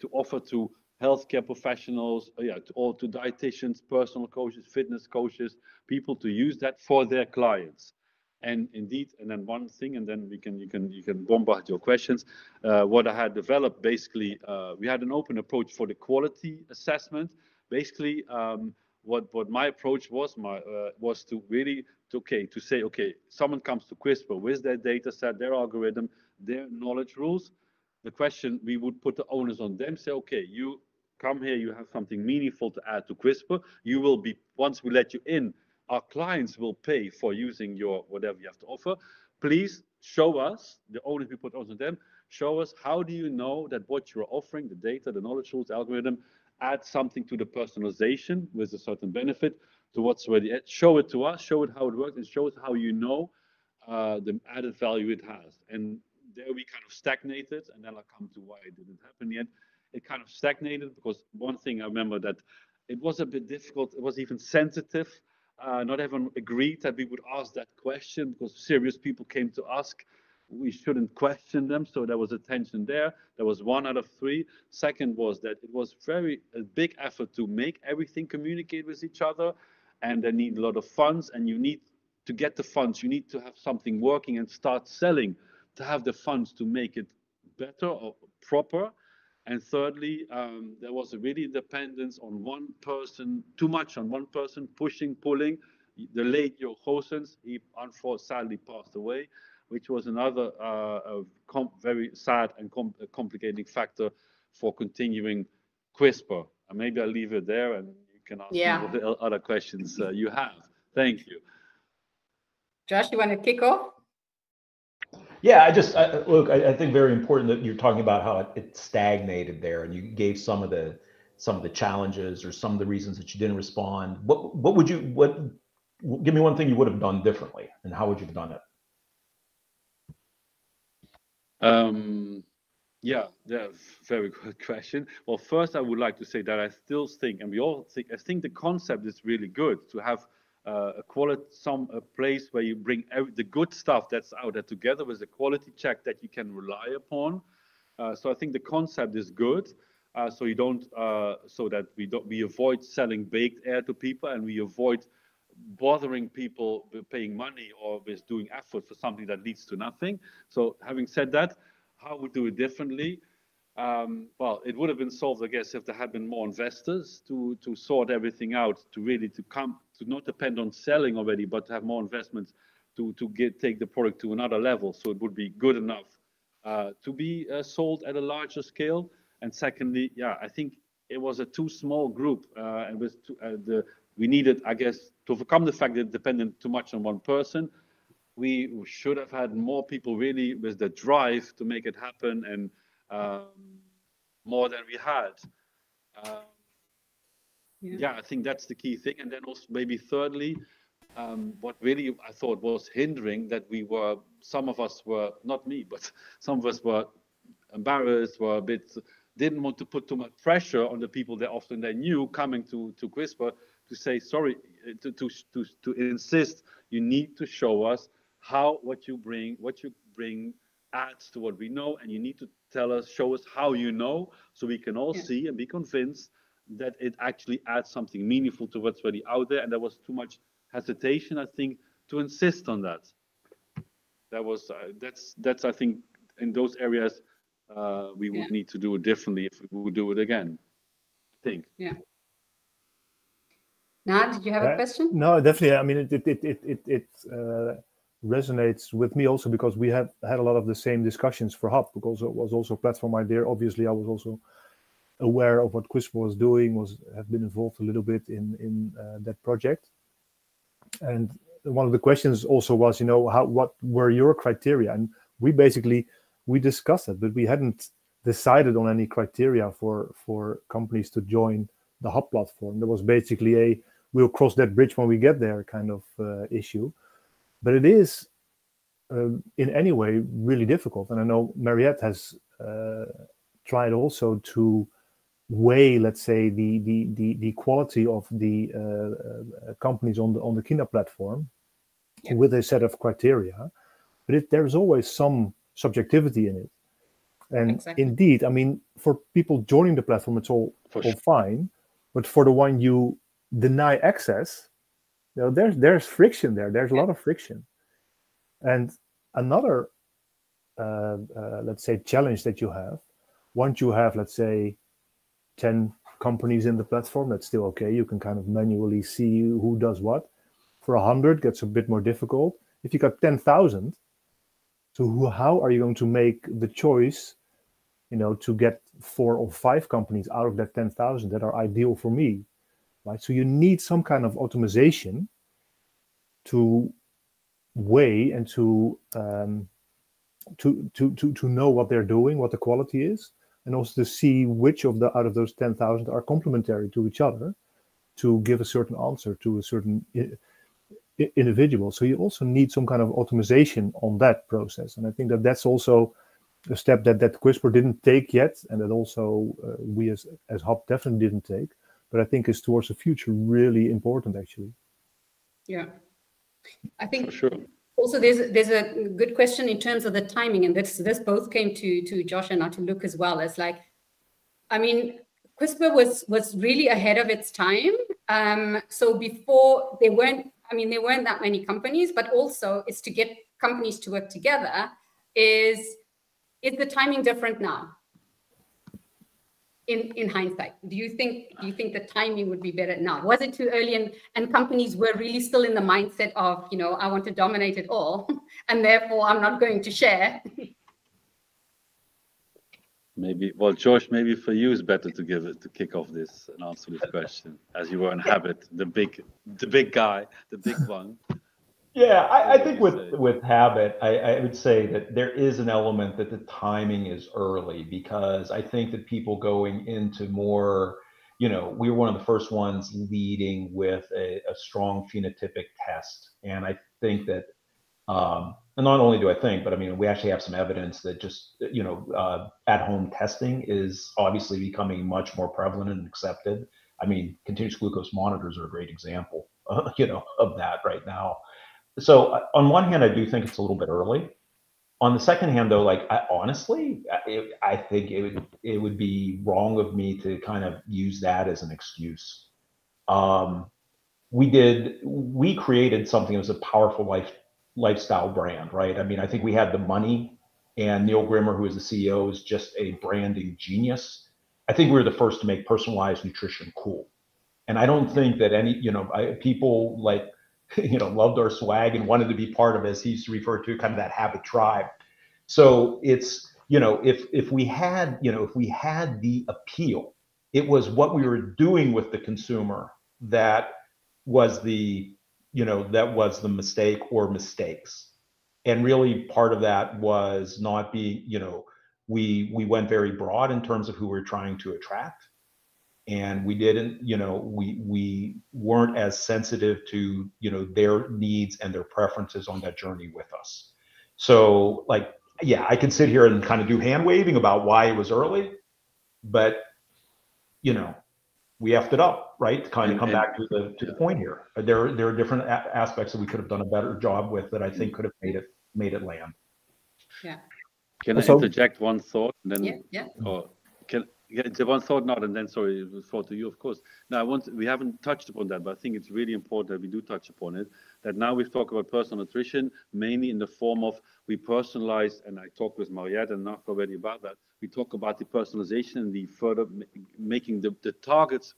Speaker 2: to offer to healthcare professionals, to dietitians, personal coaches, fitness coaches, people to use that for their clients. And indeed, and then one thing, and then you can bombard your questions. What I had developed, basically, we had an open approach for the quality assessment. Basically, what my approach was to really to say, okay, someone comes to CRISPR with their data set, their algorithm, their knowledge rules. The question, we would put the onus on them, say, okay, you come here, you have something meaningful to add to CRISPR. You will be, once we let you in, our clients will pay for using your whatever you have to offer. Please show us, the onus we put on them, show us how do you know that what you're offering, the data, the knowledge rules, algorithm, add something to the personalization with a certain benefit to what's already. Show it to us, show it how it works, and show us how you know the added value it has. And there we kind of stagnated, and then I'll come to why it didn't happen yet. It kind of stagnated because one thing I remember that it was a bit difficult, it was even sensitive. Not everyone agreed that we would ask that question because serious people came to ask. We shouldn't question them, so there was a tension there. There was 1 out of 3. Second was that it was a big effort to make everything communicate with each other, and they need a lot of funds, and you need to get the funds, you need to have something working and start selling to have the funds to make it better or proper. And thirdly, there was a really dependence on one person, too much on one person, pushing, pulling. The late Jo Goossens, he unfortunately passed away, which was another very sad and complicating factor for continuing CRISPR. And maybe I'll leave it there and you can ask me what other questions you have. Thank you.
Speaker 1: Josh, you want to kick off?
Speaker 3: Yeah, look, I think very important that you're talking about how it stagnated there, and you gave some of the challenges or some of the reasons that you didn't respond. Give me one thing you would have done differently, and how would you have done it?
Speaker 2: Yeah, very good question. Well, first I would like to say that I still think, and we all think, I think the concept is really good to have a place where you bring the good stuff that's out there together with a quality check that you can rely upon. So I think the concept is good. So that we avoid selling baked air to people, and we avoid bothering people with paying money or with doing effort for something that leads to nothing. So having said that, how we do it differently? Well, it would have been solved, I guess, if there had been more investors to sort everything out, to not depend on selling already, but to have more investments to take the product to another level. So it would be good enough to be sold at a larger scale. And secondly, yeah, I think it was a too small group, and we needed, I guess, to overcome the fact that it depended too much on one person. We should have had more people really with the drive to make it happen, and more than we had. Yeah, I think that's the key thing. And then also maybe thirdly, what really I thought was hindering that some of us were, not me, but some of us were embarrassed, were a bit, didn't want to put too much pressure on the people that often they knew coming to CRISPR to say, sorry, to insist, you need to show us what you bring adds to what we know, and you need to show us how you know, so we can all see and be convinced that it actually adds something meaningful to what's already out there. And there was too much hesitation, I think, to insist on that. That's I think in those areas we would need to do it differently if we would do it again, I think.
Speaker 1: Yeah. Now, did you have a question?
Speaker 4: No, definitely. I mean, it resonates with me also because we have had a lot of the same discussions for Hub, because it was also a platform idea. Obviously, I was also aware of what CRISPR was doing, have been involved a little bit in that project. And one of the questions also was, what were your criteria? And we discussed it, but we hadn't decided on any criteria for companies to join the Hub platform. There was basically we'll cross that bridge when we get there kind of issue. But it is in any way really difficult. And I know Mariette has tried also to weigh, let's say, the quality of the companies on the Qina platform with a set of criteria, but there's always some subjectivity in it. And indeed, I mean, for people joining the platform, it's all fine, but for the one you deny access, you know, there's friction there. There's a lot of friction. And another, let's say, challenge that you have, once you have, let's say, 10 companies in the platform, that's still okay. You can kind of manually see who does what. For 100, it gets a bit more difficult. If you got 10,000, so how are you going to make the choice, you know, to get 4 or 5 companies out of that 10,000 that are ideal for me, right? So you need some kind of automation to weigh and to know what they're doing, what the quality is, and also to see which of out of those 10,000 are complementary to each other to give a certain answer to a certain individual. So you also need some kind of automation on that process. And I think that that's also a step that Quisper didn't take yet, and that also we as Hub definitely didn't take, but I think is towards the future really important, actually.
Speaker 1: Yeah, I think
Speaker 2: for sure.
Speaker 1: Also, there's a good question in terms of the timing, and this both came to Josh and not to Luke as well. It's like, I mean, Quisper was really ahead of its time. So before there weren't that many companies, but also it's to get companies to work together. Is the timing different now? In hindsight, do you think the timing would be better now? Was it too early and companies were really still in the mindset of, you know, I want to dominate it all and therefore I'm not going to share?
Speaker 2: Maybe, well, Josh, maybe for you it's better to kick off this and answer this question, as you were in habit, the big guy, the big one.
Speaker 3: Yeah, I think with habit, I would say that there is an element that the timing is early, because I think that people going into more, you know, we were one of the first ones leading with a strong phenotypic test. And I think that, and not only do I think, but I mean, we actually have some evidence that just, you know, at-home testing is obviously becoming much more prevalent and accepted. I mean, continuous glucose monitors are a great example, you know, of that right now. So on one hand, I do think it's a little bit early. On the second hand, though, like honestly, I think it would be wrong of me to kind of use that as an excuse. We created something that was a powerful lifestyle brand, right? I mean, I think we had the money, and Neil Grimmer, who is the CEO, is just a branding genius. I think we were the first to make personalized nutrition cool. And I don't think that any, you know, people like, you know, loved our swag and wanted to be part of, as he used to refer to, kind of that habit tribe. So it's, you know, if we had the appeal, it was what we were doing with the consumer that was the mistake or mistakes. And really part of that was not being, you know, we went very broad in terms of who we're trying to attract. And we didn't, you know, we weren't as sensitive to, you know, their needs and their preferences on that journey with us. So like, yeah, I can sit here and kind of do hand waving about why it was early, but, you know, we effed it up, right? To kind of come back to the point here. There are different aspects that we could have done a better job with that I think could have made it land.
Speaker 1: Yeah.
Speaker 2: Can I interject one thought? And then,
Speaker 1: yeah.
Speaker 2: Or can the one thought not, and then sorry, thought to you, of course. Now we haven't touched upon that, but I think it's really important that we do touch upon it. That now we've talked about personal nutrition, mainly in the form of we personalize, and I talked with Mariette and Mark already about that. We talk about the personalization and the further making the targets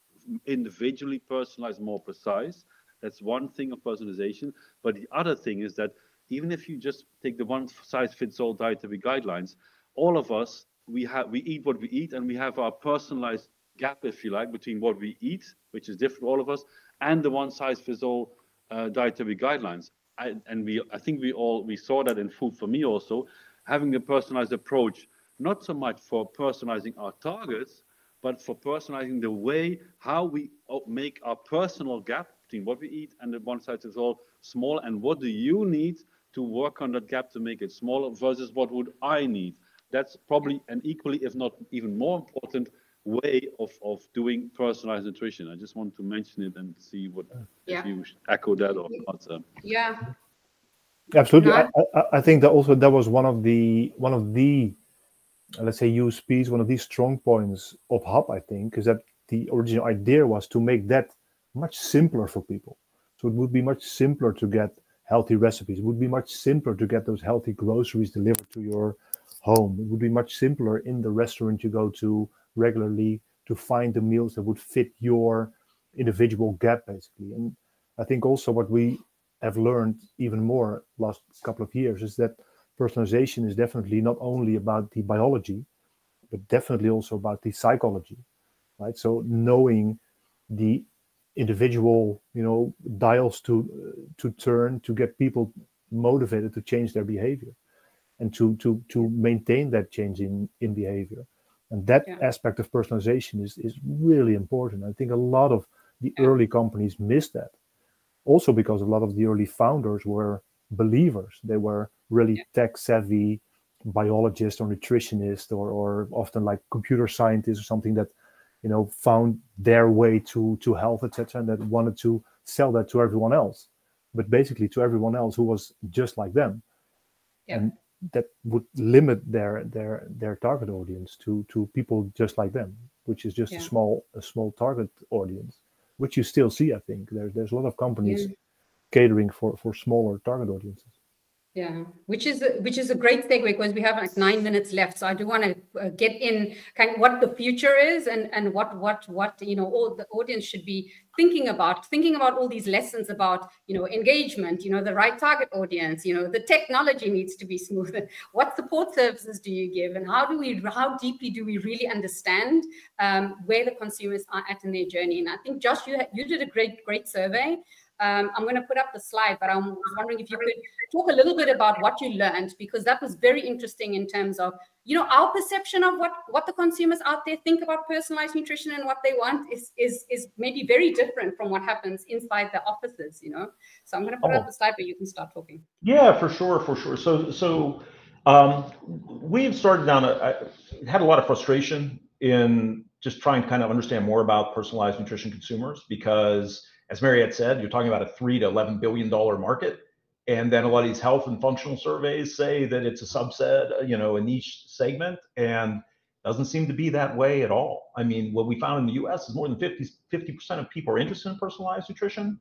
Speaker 2: individually personalized, more precise. That's one thing of personalization. But the other thing is that even if you just take the one size fits all dietary guidelines, all of us, we eat what we eat, and we have our personalized gap, if you like, between what we eat, which is different for all of us, and the one size fits all dietary guidelines. I think we saw that in food for me also, having the personalized approach, not so much for personalizing our targets, but for personalizing the way how we make our personal gap between what we eat and the one size fits all small, and what do you need to work on that gap to make it smaller versus what would I need. That's probably an equally, if not even more important, way of doing personalized nutrition. I just want to mention it and see what if you echo that or not.
Speaker 1: Yeah,
Speaker 4: absolutely.
Speaker 1: No?
Speaker 4: I think that also that was one of the let's say USPs, one of these strong points of Hub. I think is that the original idea was to make that much simpler for people. So it would be much simpler to get healthy recipes. It would be much simpler to get those healthy groceries delivered to your home. It would be much simpler in the restaurant you go to regularly to find the meals that would fit your individual gap, basically. And I think also what we have learned even more last couple of years is that personalization is definitely not only about the biology, but definitely also about the psychology, right? So knowing the individual, dials to turn to get people motivated to change their behavior and to maintain that change in behavior. And that aspect of personalization is really important. I think a lot of the early companies missed that. Also because a lot of the early founders were believers. They were really tech savvy biologists or nutritionists or often like computer scientists or something that found their way to health, etc., and that wanted to sell that to everyone else, but basically to everyone else who was just like them. And that would limit their target audience to people just like them, which is just a small target audience, which you still see. I think there's a lot of companies catering for smaller target audiences.
Speaker 1: Yeah, which is a great segue because we have like 9 minutes left. So I do want to get in kind of what the future is and what all the audience should be thinking about all these lessons about engagement, the right target audience, the technology needs to be smooth. What support services do you give, and how deeply do we really understand where the consumers are at in their journey? And I think Josh, you did a great survey. I'm going to put up the slide, but I was wondering if you could talk a little bit about what you learned, because that was very interesting in terms of, our perception of what the consumers out there think about personalized nutrition and what they want is maybe very different from what happens inside the offices, So I'm going to put up the slide, but you can start talking.
Speaker 3: Yeah, for sure. So we've started down had a lot of frustration in just trying to kind of understand more about personalized nutrition consumers, because as Mariette said, you're talking about a $3 to $11 billion market. And then a lot of these health and functional surveys say that it's a subset, a niche segment, and doesn't seem to be that way at all. I mean, what we found in the US is more than 50% of people are interested in personalized nutrition.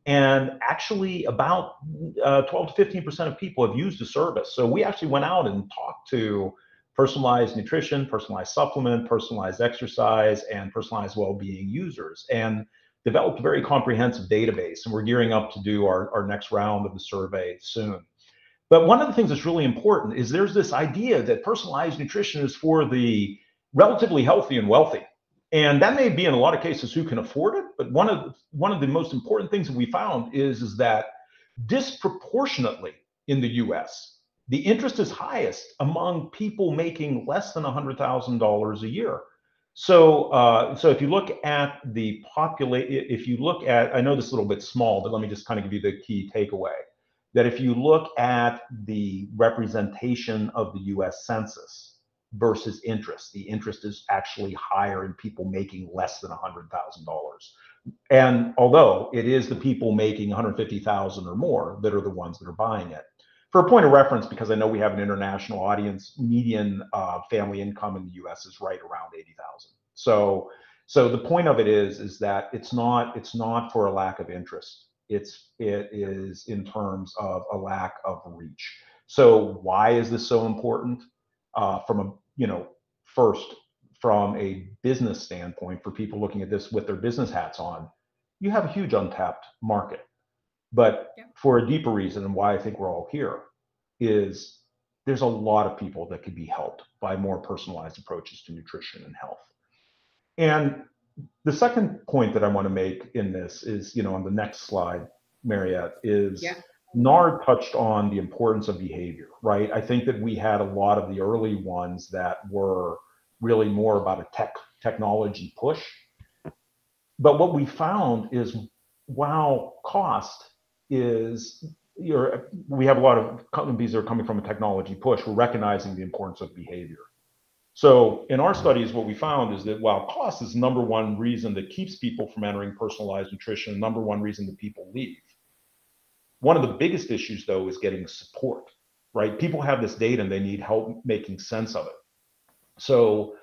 Speaker 3: And actually about 12 to 15% of people have used the service. So we actually went out and talked to personalized nutrition, personalized supplement, personalized exercise, and personalized well-being users, and developed a very comprehensive database. And we're gearing up to do our next round of the survey soon. But one of the things that's really important is there's this idea that personalized nutrition is for the relatively healthy and wealthy. And that may be in a lot of cases who can afford it. But one of the most important things that we found is that disproportionately in the US, the interest is highest among people making less than $100,000 a year. So if you look at the I know this is a little bit small, but let me just kind of give you the key takeaway. That if you look at the representation of the US Census versus interest, the interest is actually higher in people making less than $100,000. And although it is the people making 150,000 or more that are the ones that are buying it. For a point of reference, because I know we have an international audience, median family income in the US is right around 80,000. So the point of it is that it's not for a lack of interest. It is in terms of a lack of reach. So why is this so important? First, from a business standpoint, for people looking at this with their business hats on, you have a huge untapped market. But for a deeper reason, and why I think we're all here, is there's a lot of people that could be helped by more personalized approaches to nutrition and health. And the second point that I want to make in this is, on the next slide, Mariette, is Nard touched on the importance of behavior, right? I think that we had a lot of the early ones that were really more about a technology push. But what we found is, while cost is, we have a lot of companies that are coming from a technology push, we're recognizing the importance of behavior. So in our studies, what we found is that while cost is number one reason that keeps people from entering personalized nutrition, number one reason that people leave, one of the biggest issues, though, is getting support, right? People have this data and they need help making sense of it. So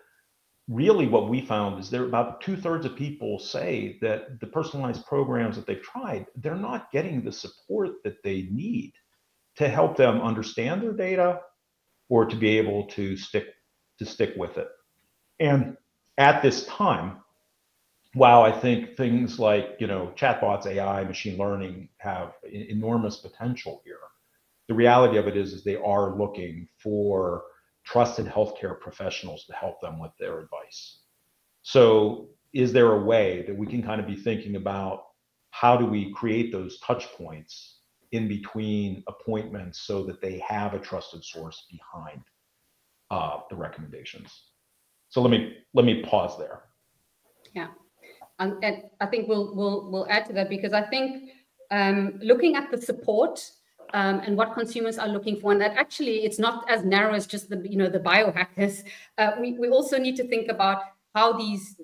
Speaker 3: really what we found is there about 2/3 of people say that the personalized programs that they've tried, they're not getting the support that they need to help them understand their data or to be able to stick with it. And at this time, while I think things like, chatbots, AI, machine learning have enormous potential here, the reality of it is they are looking for trusted healthcare professionals to help them with their advice. So is there a way that we can kind of be thinking about how do we create those touch points in between appointments so that they have a trusted source behind the recommendations? So let me pause there.
Speaker 1: Yeah, and I think we'll add to that, because I think looking at the support and what consumers are looking for, and that actually it's not as narrow as just the the biohackers. We also need to think about how these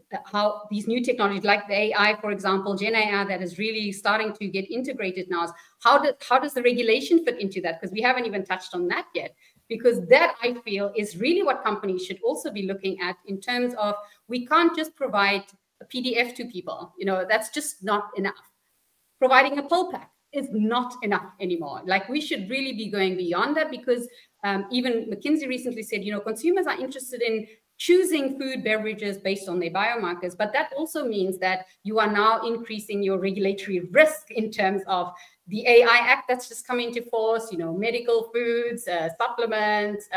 Speaker 1: new technologies like the AI, for example, Gen AI, that is really starting to get integrated now. How does the regulation fit into that? Because we haven't even touched on that yet. Because that, I feel, is really what companies should also be looking at, in terms of, we can't just provide a PDF to people. That's just not enough. Providing a poll pack is not enough anymore. Like, we should really be going beyond that, because even McKinsey recently said, consumers are interested in choosing food, beverages based on their biomarkers, but that also means that you are now increasing your regulatory risk in terms of the AI Act that's just come into force, medical foods, supplements,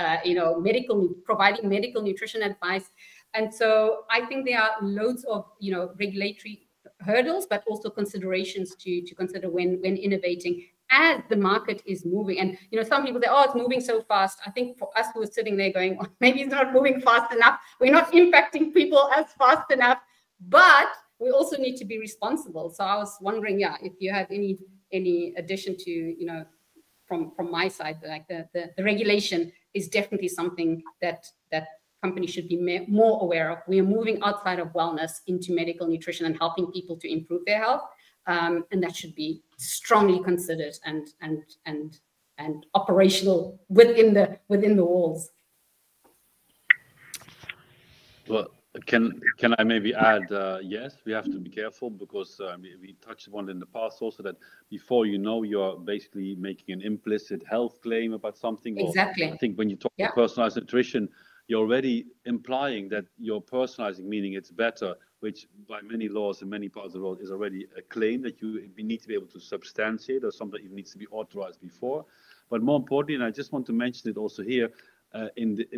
Speaker 1: providing medical nutrition advice. And so I think there are loads of, regulatory hurdles, but also considerations to consider when innovating as the market is moving. And, some people say, oh, it's moving so fast. I think for us who are sitting there going, oh, maybe it's not moving fast enough. We're not impacting people as fast enough, but we also need to be responsible. So I was wondering, if you have any addition to, from my side, like the regulation is definitely something that companies should be more aware of. We are moving outside of wellness into medical nutrition and helping people to improve their health. And that should be strongly considered and operational within the walls.
Speaker 2: Well, can I maybe add? Yes, we have to be careful, because we touched upon in the past also that before you're basically making an implicit health claim about something.
Speaker 1: Exactly.
Speaker 2: Or I think when you talk about personalized nutrition, you're already implying that you're personalizing, meaning it's better, which by many laws in many parts of the world is already a claim that we need to be able to substantiate, or something even needs to be authorized before. But more importantly, and I just want to mention it also here,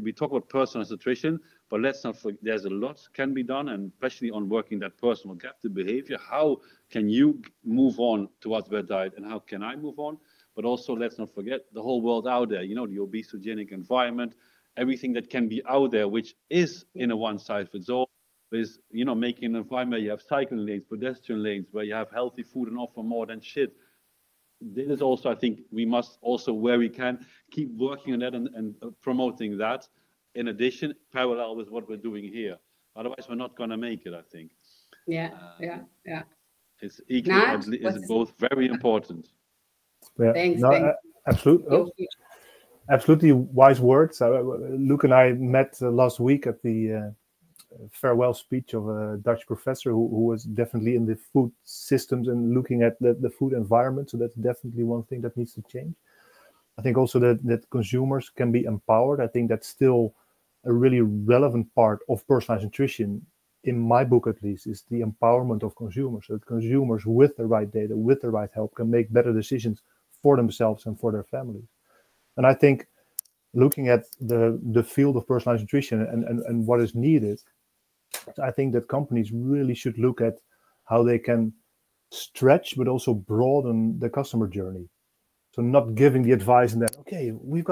Speaker 2: we talk about personalized nutrition, but let's not forget there's a lot can be done, and especially on working that personal gap, the behavior. How can you move on towards better diet, and how can I move on? But also, let's not forget the whole world out there, the obesogenic environment, everything that can be out there, which is in a one-size-fits-all, is making an environment where you have cycling lanes, pedestrian lanes, where you have healthy food and offer more than shit. This is also, I think, we must also, where we can, keep working on that and promoting that, in addition, parallel with what we're doing here. Otherwise, we're not going to make it, I think.
Speaker 1: Yeah.
Speaker 2: It's equally, it's both very important.
Speaker 4: Yeah.
Speaker 1: Thanks.
Speaker 4: Absolutely wise words. Luke and I met last week at the farewell speech of a Dutch professor who was definitely in the food systems and looking at the food environment. So that's definitely one thing that needs to change. I think also that consumers can be empowered. I think that's still a really relevant part of personalized nutrition, in my book at least, is the empowerment of consumers. So that consumers with the right data, with the right help, can make better decisions for themselves and for their families. And I think looking at the field of personalized nutrition and what is needed, I think that companies really should look at how they can stretch but also broaden the customer journey. So not giving the advice and then, okay, we've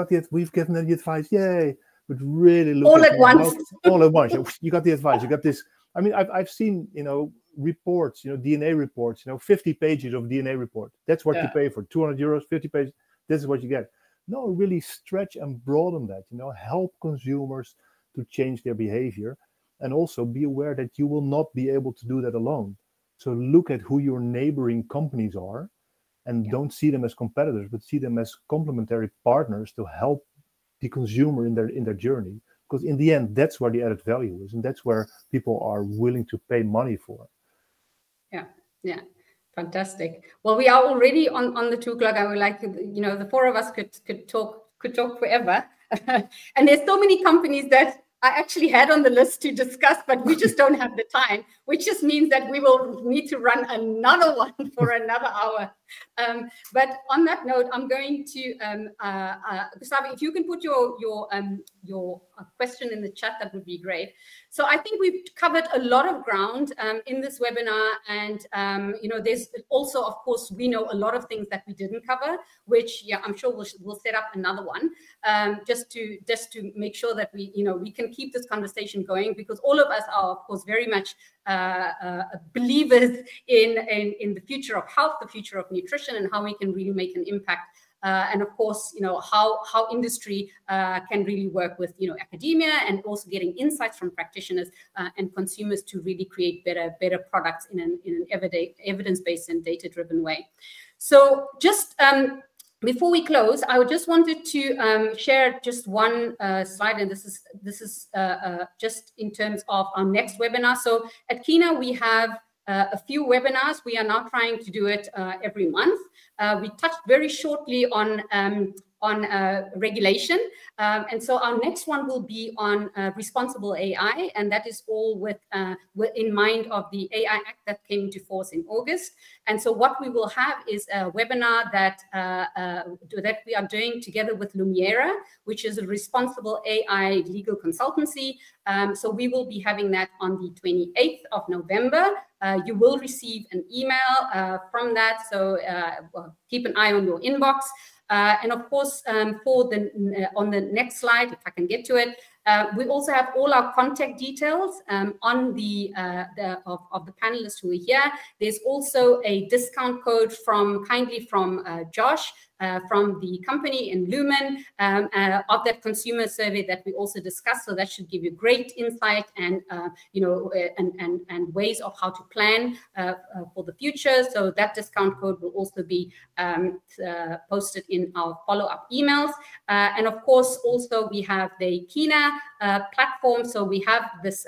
Speaker 4: given them the advice, yay, but really look
Speaker 1: all at once.
Speaker 4: All at once. You got the advice, you got this. I mean, I've seen, reports, DNA reports, 50 pages of DNA report. That's what you pay for, 200 euros, 50 pages. This is what you get. No, really stretch and broaden that, help consumers to change their behavior. And also be aware that you will not be able to do that alone. So look at who your neighboring companies are, and don't see them as competitors, but see them as complementary partners to help the consumer in their journey. Because in the end, that's where the added value is, and that's where people are willing to pay money for.
Speaker 1: Yeah. Fantastic. Well, we are already on the 2 o'clock. I would like to, the 4 of us could talk forever. And there's so many companies that I actually had on the list to discuss, but we just don't have the time, which just means that we will need to run another one for another hour. But on that note, I'm going to, Gustavo, if you can put your question in the chat, that would be great. So I think we've covered a lot of ground in this webinar, and there's also, of course, we know a lot of things that we didn't cover, which I'm sure we'll set up another one just to make sure that we can keep this conversation going, because all of us are, of course, very much believers in the future of health, the future of nutrition, and how we can really make an impact. And of course, how industry can really work with academia, and also getting insights from practitioners and consumers to really create better products in an evidence-based and data-driven way. So just before we close, I just wanted to share just one slide, and this is just in terms of our next webinar. So at Qina, we have a few webinars. We are now trying to do it every month. We touched very shortly on regulation, and so our next one will be on responsible AI, and that is all with in mind of the AI Act that came into force in August. And so what we will have is a webinar that we are doing together with Lumiera, which is a responsible AI legal consultancy. So we will be having that on the 28th of November. You will receive an email from that, so keep an eye on your inbox. And of course, on the next slide, if I can get to it, we also have all our contact details on the panelists who are here. There's also a discount code from Josh from the company in Lumen of that consumer survey that we also discussed. So that should give you great insight and and ways of how to plan for the future. So that discount code will also be posted in our follow-up emails. And of course, also we have the Qina platform. So we have this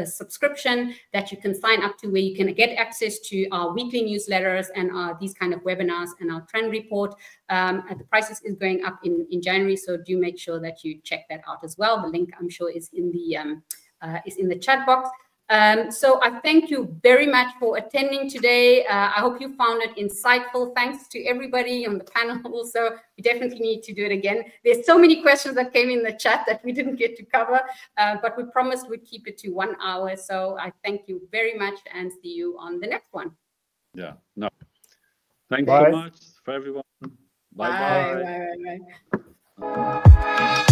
Speaker 1: subscription that you can sign up to, where you can get access to our weekly newsletters and these kind of webinars and our trend report. The prices is going up in January, so do make sure that you check that out as well. The link, I'm sure, is in the chat box. So I thank you very much for attending today. I hope you found it insightful. Thanks to everybody on the panel also. We definitely need to do it again. There's so many questions that came in the chat that we didn't get to cover, but we promised we'd keep it to 1 hour. So I thank you very much and see you on the next one.
Speaker 2: Yeah, no. Thanks so much for everyone. Bye-bye.
Speaker 1: Bye. Bye.